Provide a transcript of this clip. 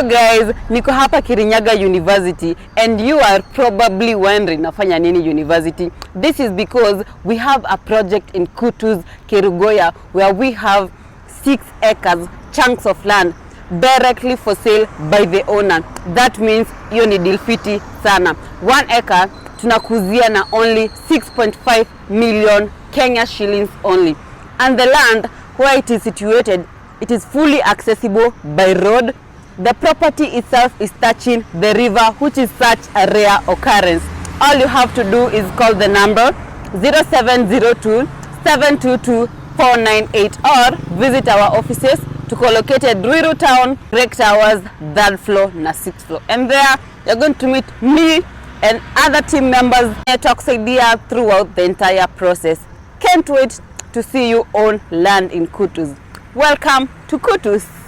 Hello guys, niko hapa Kirinyaga University and you are probably wondering nafanya nini university. This is because we have a project in Kutus, Kerugoya, where we have 6 acres chunks of land directly for sale by the owner. That means hiyo ni deal fiti sana. 1 acre tunakuzia na only 6.5 million Kenya shillings only. And the land where it is situated, it is fully accessible by road. The property itself is touching the river, which is such a rare occurrence. All you have to do is call the number 0702 722 498 or visit our offices to located Ruiru Town, Rec Towers, 3rd floor na 6th floor. And there you're going to meet me and other team members Talksaidia throughout the entire process. Can't wait to see you own land in Kutus. Welcome to Kutus.